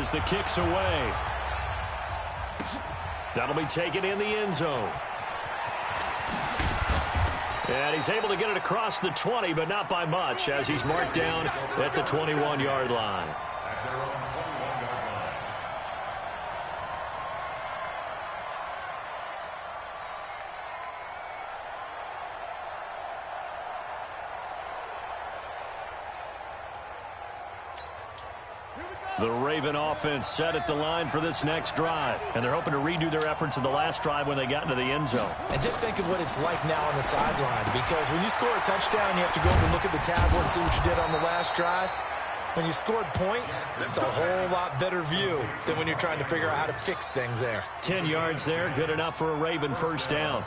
as the kick's away. That'll be taken in the end zone. And he's able to get it across the 20, but not by much, as he's marked down at the 21-yard line. The Raven offense set at the line for this next drive, and they're hoping to redo their efforts in the last drive when they got into the end zone. And just think of what it's like now on the sideline, because when you score a touchdown, you have to go over and look at the tablet and see what you did on the last drive. When you scored points, it's a whole lot better view than when you're trying to figure out how to fix things there. 10 yards there, good enough for a Raven first down.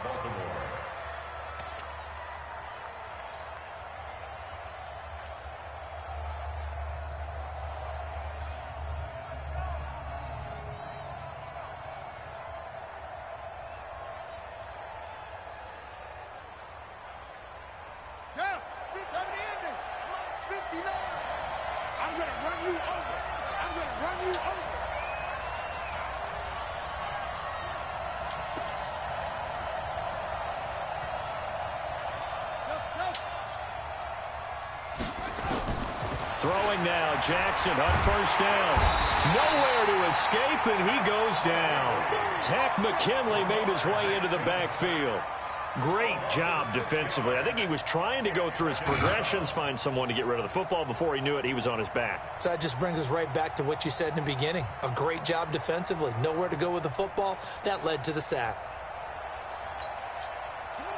Throwing now, Jackson on first down. Nowhere to escape, and he goes down. Tack McKinley made his way into the backfield. Great job defensively. I think he was trying to go through his progressions, find someone to get rid of the football. Before he knew it, he was on his back. So that just brings us right back to what you said in the beginning. A great job defensively. Nowhere to go with the football. That led to the sack.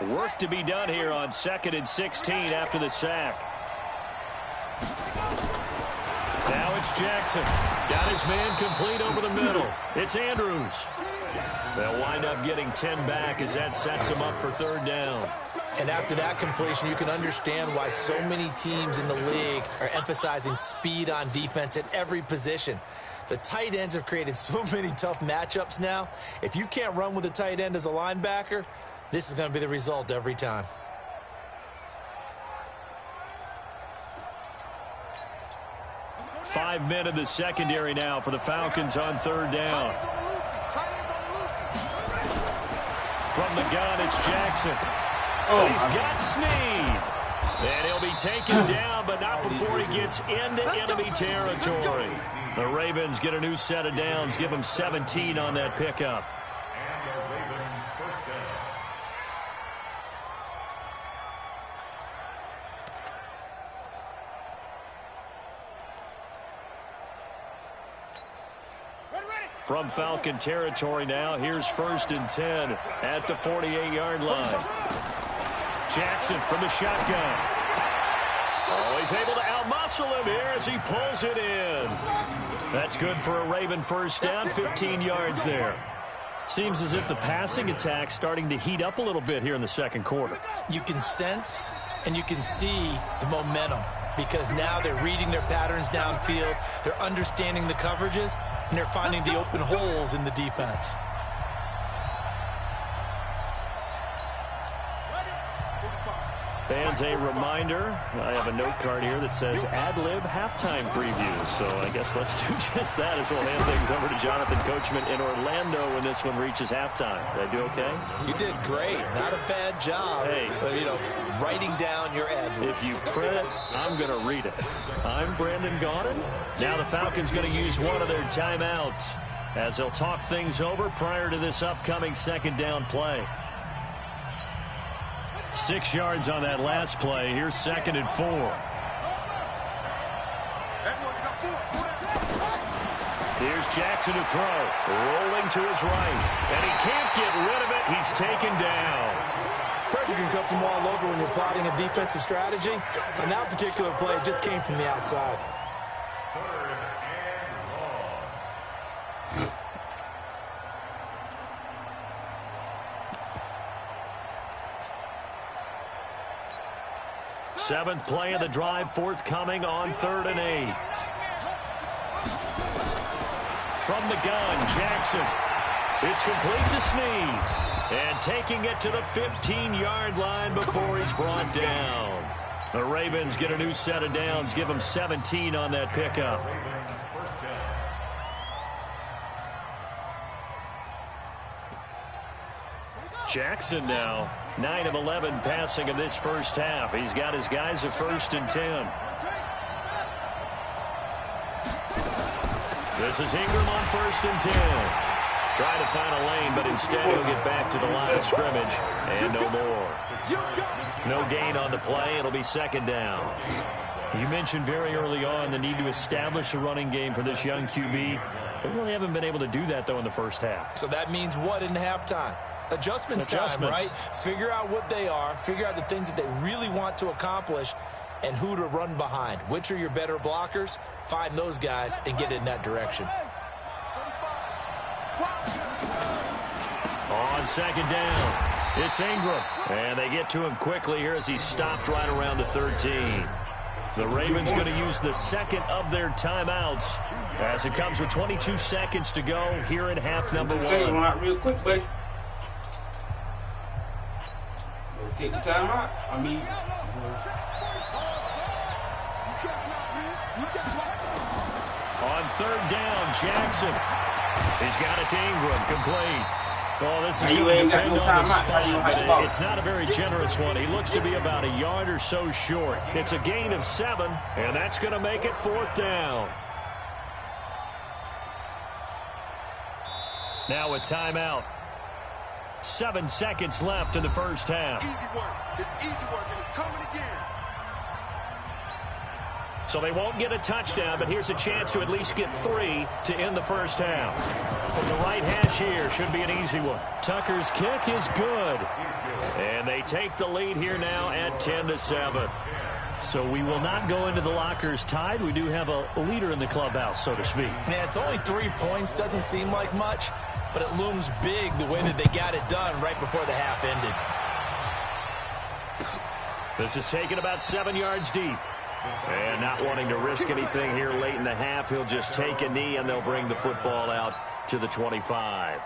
Work to be done here on 2nd and 16 after the sack. Now it's Jackson. Got his man complete over the middle. It's Andrews. They'll wind up getting 10 back as that sets him up for third down. And after that completion, you can understand why so many teams in the league are emphasizing speed on defense at every position. The tight ends have created so many tough matchups now. If you can't run with a tight end as a linebacker, this is going to be the result every time. Five men in the secondary now for the Falcons on third down. From the gun, it's Jackson. He's got Snead. And he'll be taken down, but not before he gets into enemy territory. The Ravens get a new set of downs, give them 17 on that pickup. From Falcon territory now, here's 1st and 10 at the 48-yard line. Jackson from the shotgun. Oh, he's able to outmuscle him here as he pulls it in. That's good for a Raven first down, 15 yards there. Seems as if the passing attack's starting to heat up a little bit here in the second quarter. You can sense and you can see the momentum, because now they're reading their patterns downfield, they're understanding the coverages, and they're finding the open holes in the defense. Fans, a reminder, I have a note card here that says ad-lib halftime preview. So I guess let's do just that as we'll hand things over to Jonathan Coachman in Orlando when this one reaches halftime. Did I do okay? You did great. Not a bad job. Hey. Writing down your ad-libs. If you print it, I'm going to read it. I'm Brandon Gaudin. Now the Falcons going to use one of their timeouts as they'll talk things over prior to this upcoming second down play. 6 yards on that last play. Here's 2nd and 4. Here's Jackson to throw. Rolling to his right. And he can't get rid of it. He's taken down. Pressure can come from all over when you're plotting a defensive strategy. On that particular play, it just came from the outside. Seventh play of the drive forthcoming on 3rd and 8. From the gun, Jackson. It's complete to Snead. And taking it to the 15-yard line before he's brought down. The Ravens get a new set of downs, give them 17 on that pickup. Jackson now, 9 of 11 passing in this first half. He's got his guys at 1st and 10. This is Ingram on 1st and 10. Trying to find a lane, but instead he'll get back to the line of scrimmage, and no more. No gain on the play. It'll be 2nd down. You mentioned very early on the need to establish a running game for this young QB. They really haven't been able to do that, though, in the first half. So that means what in halftime? Adjustments time, right? Figure out what they are, figure out the things that they really want to accomplish, and who to run behind. Which are your better blockers? Find those guys and get in that direction. On 2nd down, it's Ingram. And they get to him quickly here as he stopped right around the 13. The Ravens going to use the 2nd of their timeouts as it comes with 22 seconds to go here in half number 1. Out real quick, buddy. Take the timeout. On 3rd down, Jackson. He's got it to Ingram, complete. Well, this is going to depend on the spot, but it's not a very generous one. He looks to be about a yard or so short. It's a gain of 7, and that's going to make it 4th down. Now a timeout. 7 seconds left in the first half. Easy work. It's easy work, and it's coming again. So they won't get a touchdown, but here's a chance to at least get 3 to end the first half. From the right hash here, should be an easy one. Tucker's kick is good. And they take the lead here now at 10-7. So we will not go into the lockers tied. We do have a leader in the clubhouse, so to speak. Man, it's only 3 points. Doesn't seem like much, but it looms big the way that they got it done right before the half ended. This is taken about 7 yards deep. And not wanting to risk anything here late in the half, he'll just take a knee, and they'll bring the football out to the 25.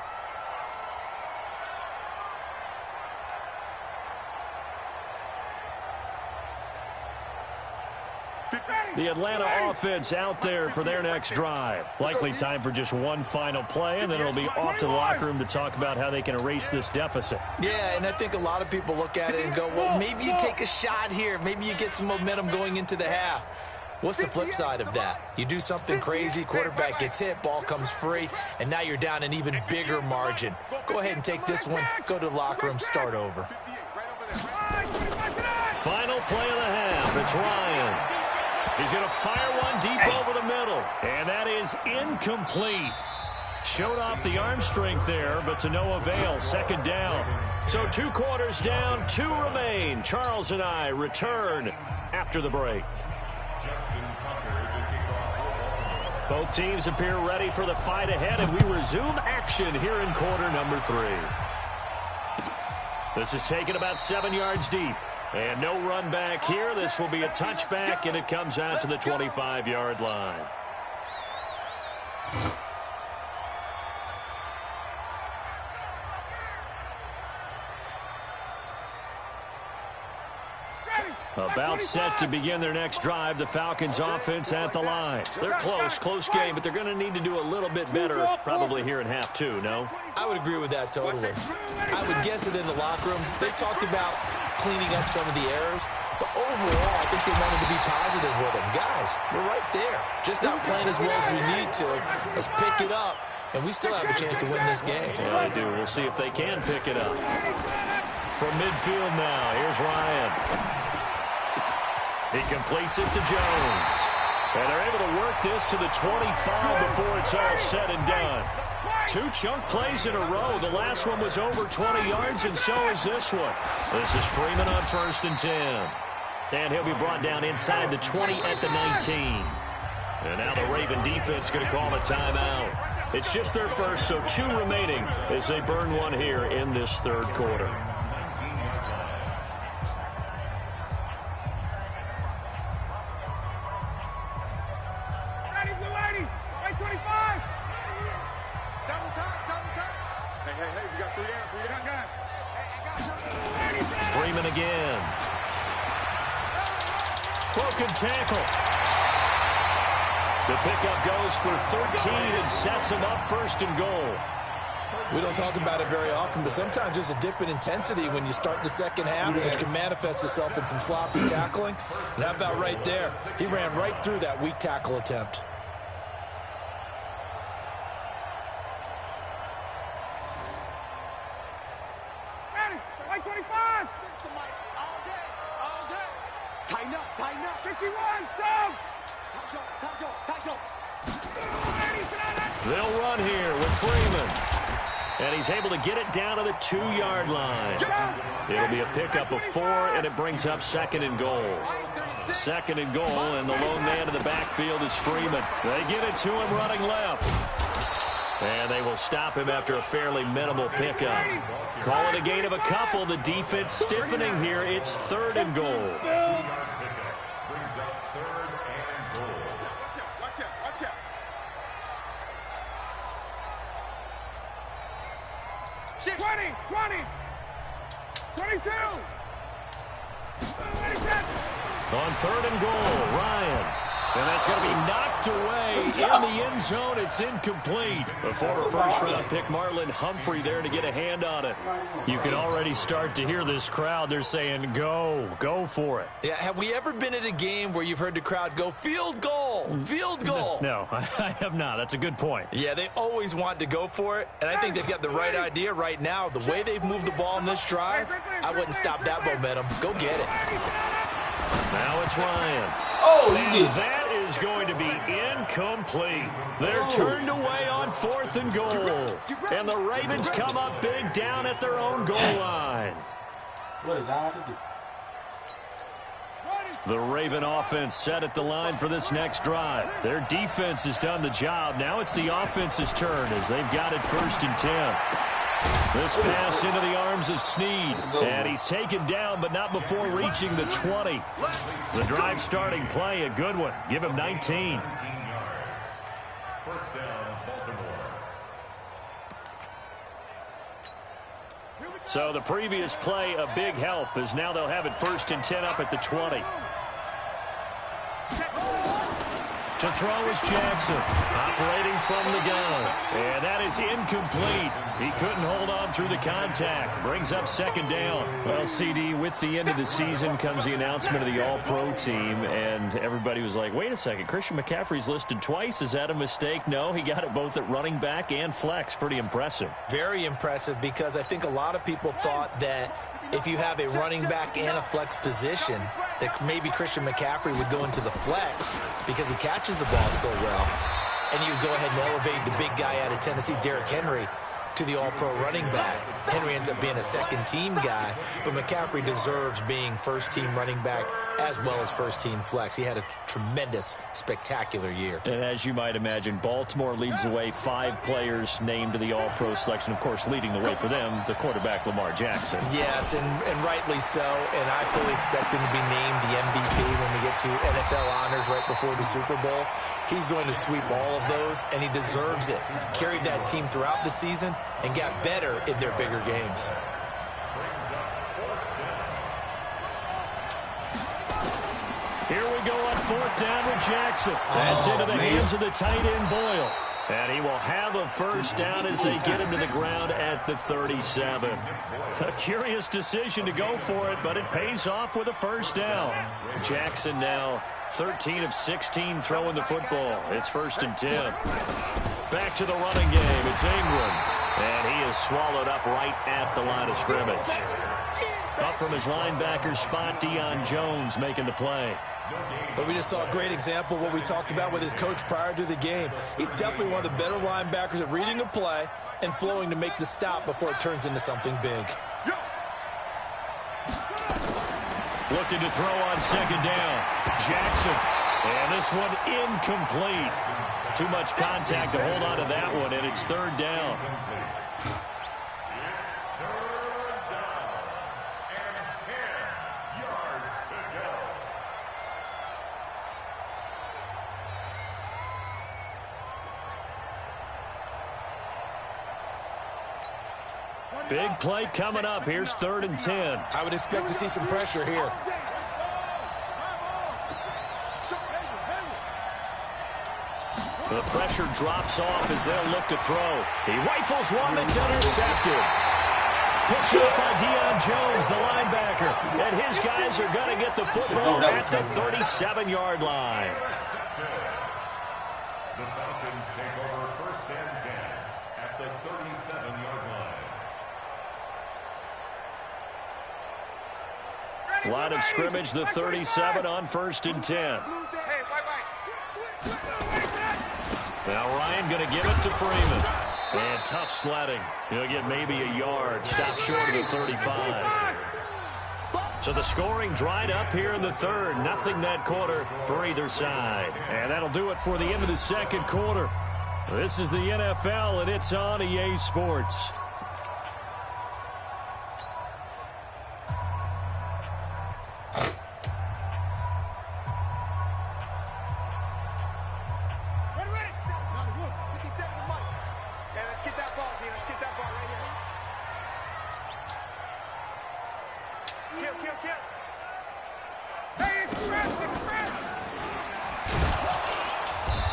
The Atlanta offense out there for their next drive. Likely time for just one final play, and then it'll be off to the locker room to talk about how they can erase this deficit. Yeah, and I think a lot of people look at it and go, well, maybe you take a shot here. Maybe you get some momentum going into the half. What's the flip side of that? You do something crazy, quarterback gets hit, ball comes free, and now you're down an even bigger margin. Go ahead and take this one, go to the locker room, start over. Final play of the half. It's Ryan. He's going to fire one deep over the middle, and that is incomplete. Showed off the arm strength there, but to no avail. 2nd down. So 2 quarters down, 2 remain. Charles and I return after the break. Both teams appear ready for the fight ahead, and we resume action here in quarter number 3. This is taken about 7 yards deep. And no run back here. This will be a touchback, and it comes out to the 25-yard line. About set to begin their next drive, the Falcons offense at the line. They're close game, but they're going to need to do a little bit better probably here in half 2, no? I would agree with that totally. I would guess it in the locker room. They talked about cleaning up some of the errors, but overall, I think they wanted to be positive with them. Guys, we're right there. Just not playing as well as we need to. Let's pick it up, and we still have a chance to win this game. Yeah, they do. We'll see if they can pick it up. From midfield now, here's Ryan. He completes it to Jones. And they're able to work this to the 25 before it's all said and done. 2 chunk plays in a row. The last one was over 20 yards, and so is this one. This is Freeman on 1st and 10. And he'll be brought down inside the 20 at the 19. And now the Raven defense going to call a timeout. It's just their first, so 2 remaining as they burn one here in this 3rd quarter. Freeman again. Broken tackle. The pickup goes for 13 and sets him up 1st and goal. We don't talk about it very often, but sometimes there's a dip in intensity when you start the second half, which can manifest itself in some sloppy tackling. And how about right there? He ran right through that weak tackle attempt. Ready, like 25. All day. Tighten up. 51, jump. Tight go. They'll run here with Freeman. And he's able to get it down to the 2-yard line. It'll be a pickup of 4, and it brings up 2nd and goal. 2nd and goal, and the lone man in the backfield is Freeman. They get it to him running left. And they will stop him after a fairly minimal pickup. Call it a gain of a couple. The defense stiffening here. It's 3rd and goal. Watch out. 20, 22. On 3rd and goal, Ryan. And that's going to be knocked away in the end zone. It's incomplete. The former first-round pick, Marlon Humphrey, there to get a hand on it. You can already start to hear this crowd. They're saying, go for it. Yeah, have we ever been at a game where you've heard the crowd go, field goal? No, I have not. That's a good point. Yeah, they always want to go for it, and I think they've got the right idea right now. The way they've moved the ball in this drive, I wouldn't stop that momentum. Go get it. Now it's Ryan. Oh, that is going to be incomplete. They're turned away on 4th and goal. And the Ravens come up big down at their own goal line. What is I to do? The Raven offense set at the line for this next drive. Their defense has done the job. Now it's the offense's turn as they've got it 1st and 10. This pass into the arms of Snead. And he's taken down, but not before reaching the 20. The drive starting play, a good one. Give him 19. First down, Baltimore. So the previous play, a big help, as now they'll have it 1st and 10 up at the 20. To throw is Jackson, operating from the gun. And that is incomplete. He couldn't hold on through the contact. Brings up 2nd down. Well, CD, with the end of the season comes the announcement of the All-Pro team, and everybody was like, wait a second, Christian McCaffrey's listed twice. Is that a mistake? No, he got it both at running back and flex. Pretty impressive. Very impressive, because I think a lot of people thought that if you have a running back and a flex position, that maybe Christian McCaffrey would go into the flex because he catches the ball so well. And you would go ahead and elevate the big guy out of Tennessee, Derrick Henry, to the All-Pro running back. Henry ends up being a second-team guy, but McCaffrey deserves being first-team running back as well as first-team flex. He had a tremendous, spectacular year. And as you might imagine, Baltimore leads the way. 5 players named to the All-Pro selection. Of course, leading the way for them, the quarterback, Lamar Jackson. Yes, and rightly so. And I fully expect him to be named the MVP when we get to NFL honors right before the Super Bowl. He's going to sweep all of those, and he deserves it. Carried that team throughout the season and got better in their bigger games. Here we go on 4th down with Jackson. That's into the hands of the tight end, Boyle. And he will have a 1st down as they get him to the ground at the 37. A curious decision to go for it, but it pays off with a 1st down. Jackson now 13 of 16 throwing the football. It's 1st and 10. Back to the running game. It's Ingram. And he is swallowed up right at the line of scrimmage. Up from his linebacker spot, Deion Jones making the play. But we just saw a great example of what we talked about with his coach prior to the game. He's definitely one of the better linebackers at reading a play and flowing to make the stop before it turns into something big. Looking to throw on 2nd down. Jackson. And this one incomplete. Too much contact to hold on to that one, and it's 3rd down. Big play coming up. Here's 3rd and 10. I would expect to see some pressure here. The pressure drops off as they'll look to throw. He rifles one that's intercepted. Picked up by Deion Jones, the linebacker. And his guys are going to get the football at the 37-yard line. The Falcons take over 1st and 10 at the 37-yard line. Line of scrimmage, the 37 on 1st and 10. Now Ryan going to give it to Freeman. And tough sledding. He'll get maybe a yard. Stop short of the 35. So the scoring dried up here in the third. Nothing that quarter for either side. And that'll do it for the end of the second quarter. This is the NFL, and it's on EA Sports.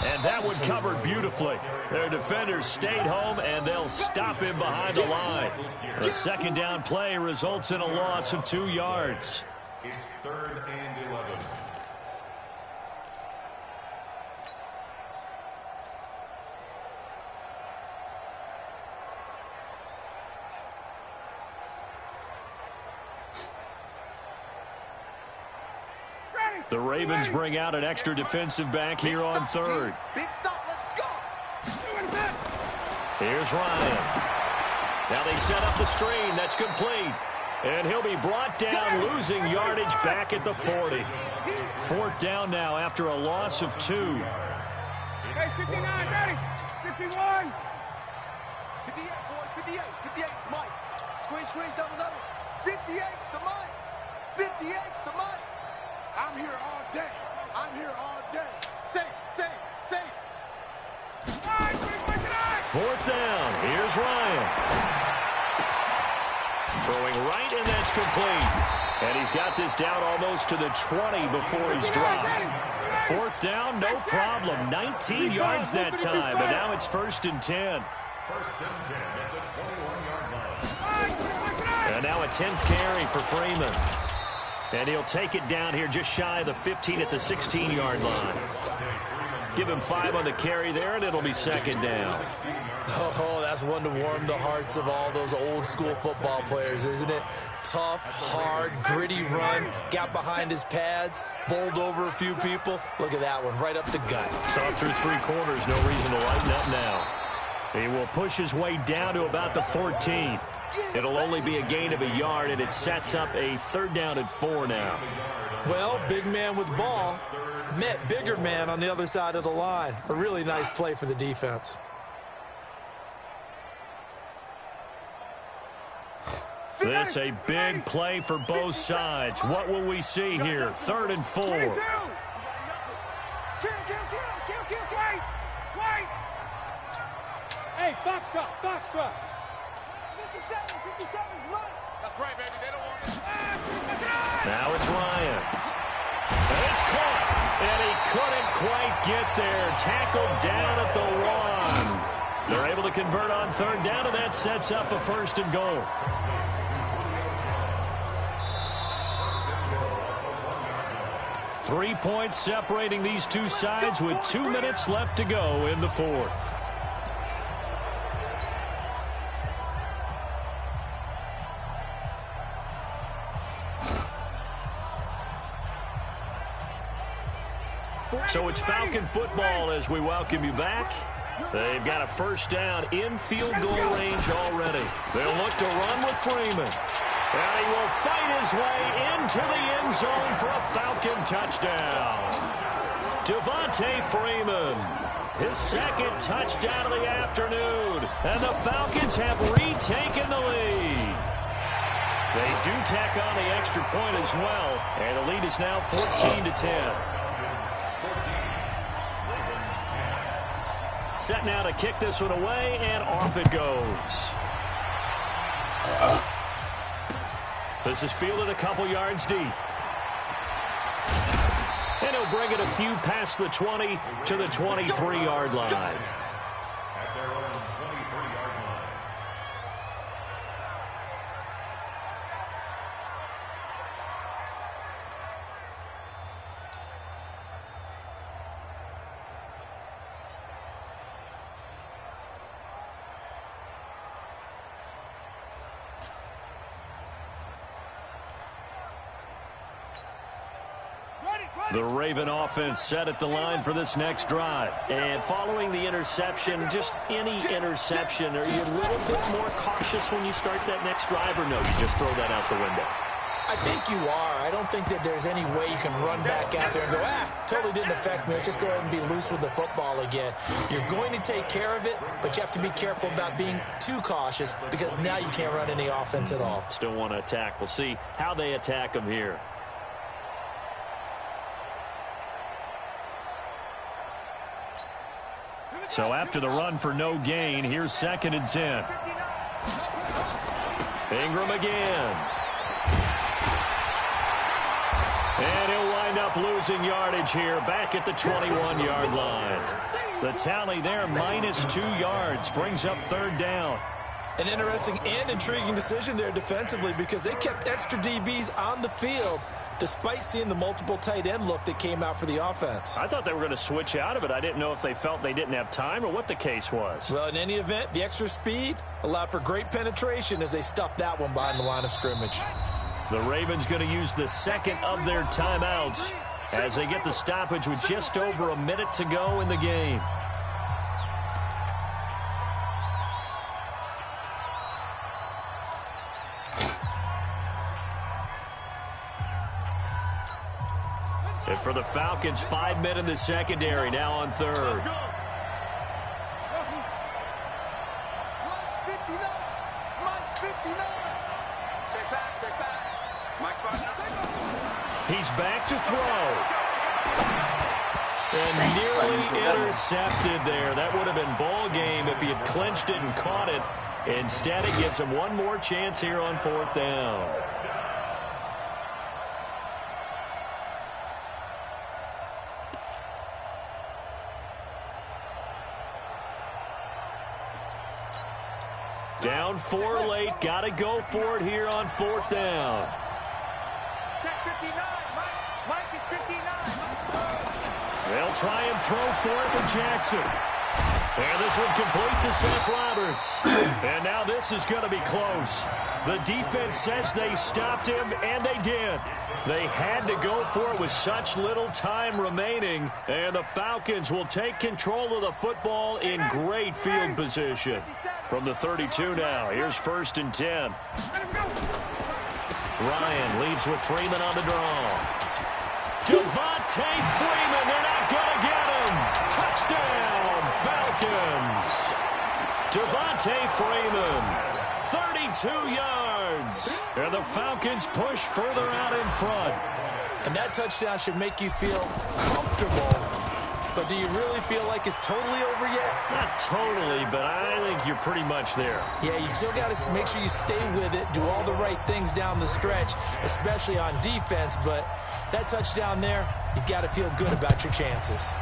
And that one covered beautifully. Their defenders stayed home, and they'll stop him behind the line. The second down play results in a loss of 2 yards. It's 3rd and 11. The Ravens bring out an extra defensive back here on 3rd. Big stop, let's go. Here's Ryan. Now they set up the screen. That's complete. And he'll be brought down, losing yardage back at the 40. 4th down now after a loss of 2. Hey, 59, ready. 51. 58, boy, 58. 58 is Mike. Squeeze, double. 58's the Mike. 58's the Mike. I'm here all day. Say. 4th down. Here's Ryan. Throwing right, and that's complete. And he's got this down almost to the 20 before he's dropped. 4th down, no problem. 19 yards that time, and now it's 1st and 10. 1st and 10 at the 21-yard line. And now a 10th carry for Freeman. And he'll take it down here just shy of the 15 at the 16-yard line. Give him 5 on the carry there, and it'll be 2nd down. Oh, that's one to warm the hearts of all those old-school football players, isn't it? Tough, hard, gritty run, got behind his pads, bowled over a few people. Look at that one, right up the gut. Saw through 3 quarters, no reason to lighten up now. He will push his way down to about the 14. It'll only be a gain of a yard, and it sets up a 3rd down and 4 now. Well, big man with ball met bigger man on the other side of the line. A really nice play for the defense. This a big play for both sides. What will we see here? 3rd and 4. Kill. Wait. Hey, box truck. 57's right. That's right, baby. They don't want it. Now it's Ryan. And it's caught. And he couldn't quite get there. Tackled down at the 1. They're able to convert on 3rd down, and that sets up a 1st and goal. Three points separating these two sides with 2 minutes left to go in the 4th. So it's Falcon football as we welcome you back. They've got a 1st down in field goal range already. They'll look to run with Freeman. And he will fight his way into the end zone for a Falcon touchdown. Devontae Freeman, his 2nd touchdown of the afternoon. And the Falcons have retaken the lead. They do tack on the extra point as well. And the lead is now 14-10. Set now to kick this one away, and off it goes. This is fielded a couple yards deep. And he'll He'll bring it a few past the 20 to the 23-yard line. At their own 23-yard line. The Raven offense set at the line for this next drive. And following the interception, just any interception, are you a little bit more cautious when you start that next drive, or no, you just throw that out the window? I think you are. I don't think that there's any way you can run back out there and go, totally didn't affect me. Let's just go ahead and be loose with the football again. You're going to take care of it, but you have to be careful about being too cautious because now you can't run any offense at all. Still want to attack. We'll see how they attack them here. So after the run for no gain, here's 2nd and 10. Ingram again. And he'll wind up losing yardage here back at the 21-yard line. The tally there, -2 yards, brings up 3rd down. An interesting and intriguing decision there defensively because they kept extra DBs on the field despite seeing the multiple tight end look that came out for the offense. I thought they were going to switch out of it. I didn't know if they felt they didn't have time or what the case was. Well, in any event, the extra speed allowed for great penetration as they stuffed that one behind the line of scrimmage. The Ravens going to use the 2nd of their timeouts as they get the stoppage with just over a minute to go in the game. And for the Falcons, 5 men in the secondary, now on 3rd. He's back to throw. And nearly intercepted there. That would have been ball game if he had clinched it and caught it. Instead, it gives him one more chance here on 4th down. Down 4 late. Got to go for it here on 4th down. Check 59. Mike is 59. They'll try and throw for it to Jackson. And this one complete to Seth Roberts. And now this is going to be close. The defense says they stopped him, and they did. They had to go for it with such little time remaining. And the Falcons will take control of the football in great field position. From the 32 now, here's 1st and 10. Ryan leads with Freeman on the draw. Devontae Freeman, they're not going to get him. Touchdown, Falcons. Devontae Freeman, 32 yards. And the Falcons push further out in front. And that touchdown should make you feel comfortable. But do you really feel like it's totally over yet? Not totally, but I think you're pretty much there. Yeah, you still got to make sure you stay with it, do all the right things down the stretch, especially on defense. But that touchdown there, you've got to feel good about your chances.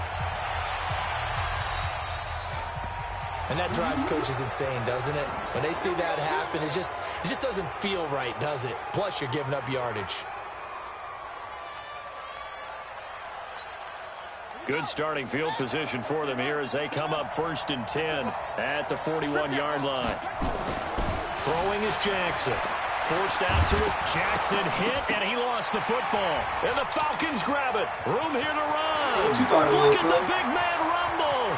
And that drives coaches insane, doesn't it? When they see that happen, it just doesn't feel right, does it? Plus, you're giving up yardage. Good starting field position for them here as they come up 1st and 10 at the 41-yard line. Throwing is Jackson. Forced out to it. Jackson hit, and he lost the football. And the Falcons grab it. Room here to run. Look at the big man rumble.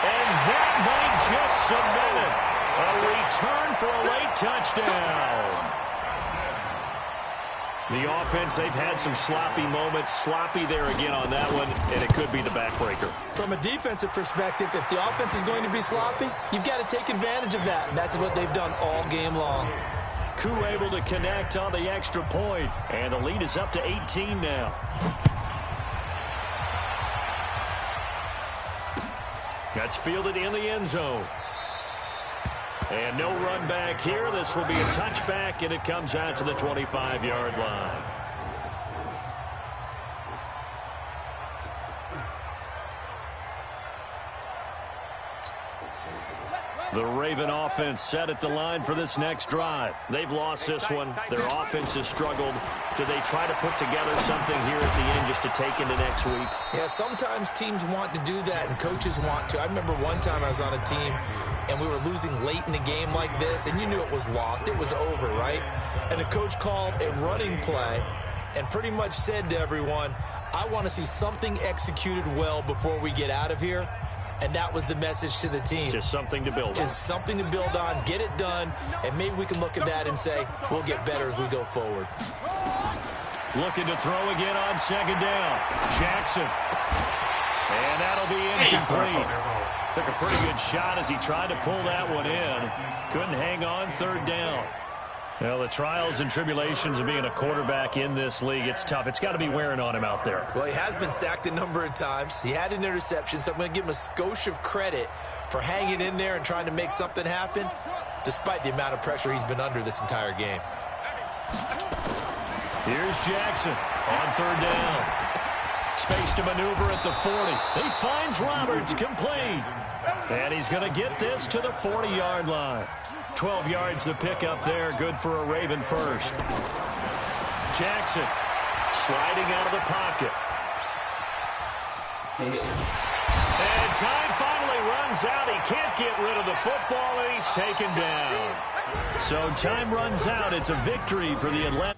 And that might just cement it. A return for a late touchdown. The offense, they've had some sloppy moments. Sloppy there again on that one, and it could be the backbreaker. From a defensive perspective, if the offense is going to be sloppy, you've got to take advantage of that. And that's what they've done all game long. Koo able to connect on the extra point, and the lead is up to 18 now. That's fielded in the end zone. And no run back here. This will be a touchback, and it comes out to the 25-yard line. The Raven offense set at the line for this next drive. They've lost this one. Their offense has struggled. Do they try to put together something here at the end just to take into next week? Yeah, sometimes teams want to do that and coaches want to. I remember one time I was on a team and we were losing late in the game like this, and you knew it was lost. It was over, right? And the coach called a running play and pretty much said to everyone, I want to see something executed well before we get out of here. And that was the message to the team. Just something to build on. Just something to build on, get it done, and maybe we can look at that and say, we'll get better as we go forward. Looking to throw again on second down. Jackson. And that'll be incomplete. Took a pretty good shot as he tried to pull that one in. Couldn't hang on third down. Well, the trials and tribulations of being a quarterback in this league, it's tough. It's got to be wearing on him out there. Well, he has been sacked a number of times. He had an interception, so I'm going to give him a skosh of credit for hanging in there and trying to make something happen, despite the amount of pressure he's been under this entire game. Here's Jackson on third down. Space to maneuver at the 40. He finds Roberts, complete. And he's going to get this to the 40-yard line. 12 yards to pick up there. Good for a Raven first. Jackson sliding out of the pocket. And time finally runs out. He can't get rid of the football, and he's taken down. So time runs out. It's a victory for the Atlanta.